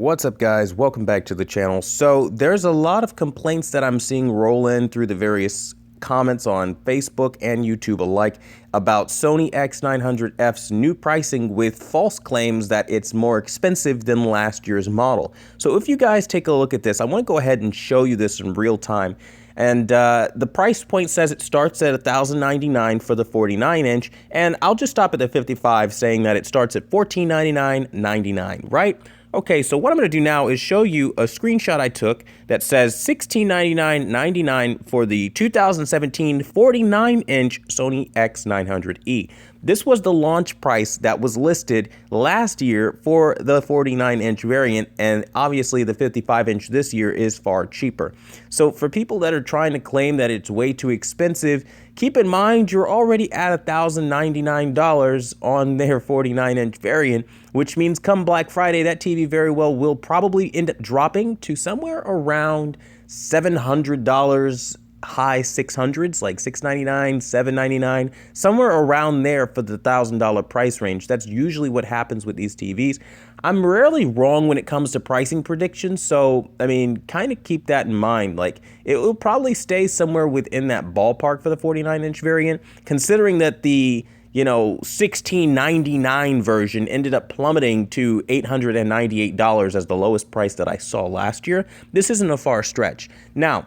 What's up, guys? Welcome back to the channel. So there's a lot of complaints that I'm seeing roll in through the various comments on Facebook and YouTube alike about Sony X900F's new pricing with false claims that it's more expensive than last year's model. So if you guys take a look at this, I want to go ahead and show you this in real time. And the price point says it starts at $1,099 for the 49-inch, and I'll just stop at the 55 saying that it starts at $1,499.99, right? Okay, so what I'm going to do now is show you a screenshot I took that says $1,699.99 for the 2017 49-inch Sony X900E. This was the launch price that was listed last year for the 49-inch variant, and obviously the 55-inch this year is far cheaper. So for people that are trying to claim that it's way too expensive, keep in mind you're already at $1,099 on their 49-inch variant, which means come Black Friday, that TV very well will probably end up dropping to somewhere around $700, high 600s, like $699, $799, somewhere around there for the $1,000 price range. That's usually what happens with these TVs. I'm rarely wrong when it comes to pricing predictions, so I mean, kind of keep that in mind. Like, it will probably stay somewhere within that ballpark for the 49-inch variant, considering that the $1,699 version ended up plummeting to $898 as the lowest price that I saw last year. This isn't a far stretch. Now,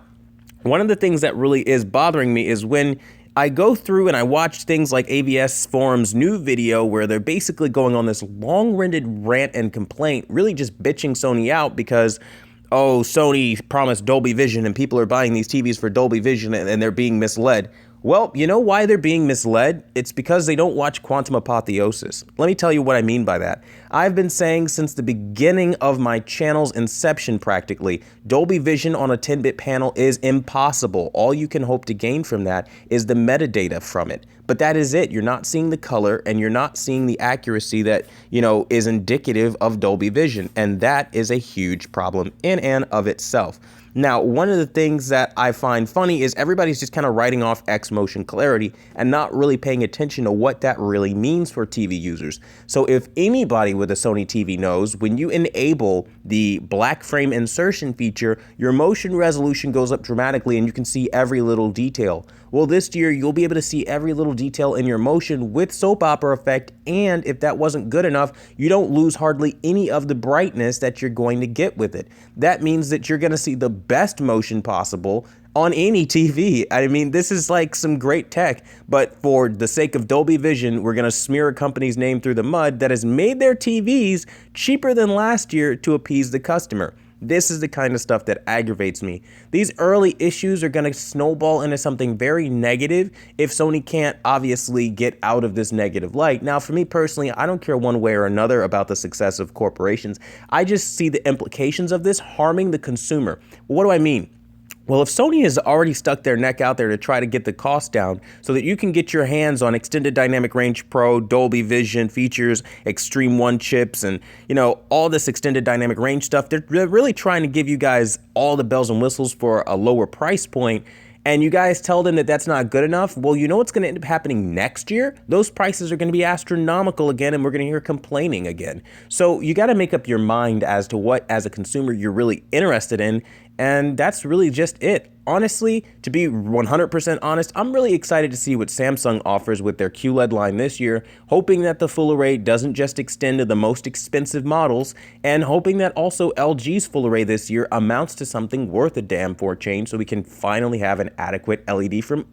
one of the things that really is bothering me is when I go through and I watch things like AVS Forum's new video where they're basically going on this long-winded rant and complaint, really just bitching Sony out because, oh, Sony promised Dolby Vision and people are buying these TVs for Dolby Vision and they're being misled. Well, you know why they're being misled? It's because they don't watch Quantum Apotheosis. Let me tell you what I mean by that. I've been saying since the beginning of my channel's inception practically, Dolby Vision on a 10-bit panel is impossible. All you can hope to gain from that is the metadata from it. But that is it. You're not seeing the color and you're not seeing the accuracy that, is indicative of Dolby Vision. And that is a huge problem in and of itself. Now, one of the things that I find funny is everybody's just kind of writing off X-Motion clarity and not really paying attention to what that really means for TV users. So if anybody with a Sony TV knows, when you enable the black frame insertion feature, your motion resolution goes up dramatically and you can see every little detail. Well, this year, you'll be able to see every little detail in your motion with soap opera effect, and if that wasn't good enough, you don't lose hardly any of the brightness that you're going to get with it. That means that you're going to see the best motion possible on any TV. I mean, this is like some great tech, but for the sake of Dolby Vision, we're going to smear a company's name through the mud that has made their TVs cheaper than last year to appease the customer. This is the kind of stuff that aggravates me. These early issues are going to snowball into something very negative if Sony can't obviously get out of this negative light. Now, for me personally, I don't care one way or another about the success of corporations. I just see the implications of this harming the consumer. What do I mean? Well, if Sony has already stuck their neck out there to try to get the cost down so that you can get your hands on Extended Dynamic Range Pro, Dolby Vision features, Extreme 1 chips, and, all this Extended Dynamic Range stuff, they're really trying to give you guys all the bells and whistles for a lower price point, and you guys tell them that that's not good enough. Well, you know what's going to end up happening next year? Those prices are going to be astronomical again, and we're going to hear complaining again. So you got to make up your mind as to what, as a consumer, you're really interested in, and that's really just it. Honestly, to be 100% honest, I'm really excited to see what Samsung offers with their QLED line this year, hoping that the full array doesn't just extend to the most expensive models, and hoping that also LG's full array this year amounts to something worth a damn for a change so we can finally have an adequate LED from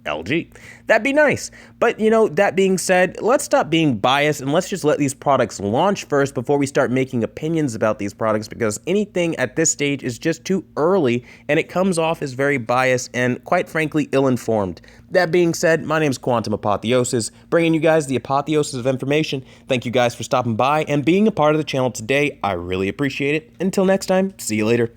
LG. That'd be nice. But, that being said, let's stop being biased and let's just let these products launch first before we start making opinions about these products, because anything at this stage is just too early and it comes off as very biased and, quite frankly, ill-informed. That being said, my name is Quantum Apotheosis, bringing you guys the apotheosis of information. Thank you guys for stopping by and being a part of the channel today. I really appreciate it. Until next time, see you later.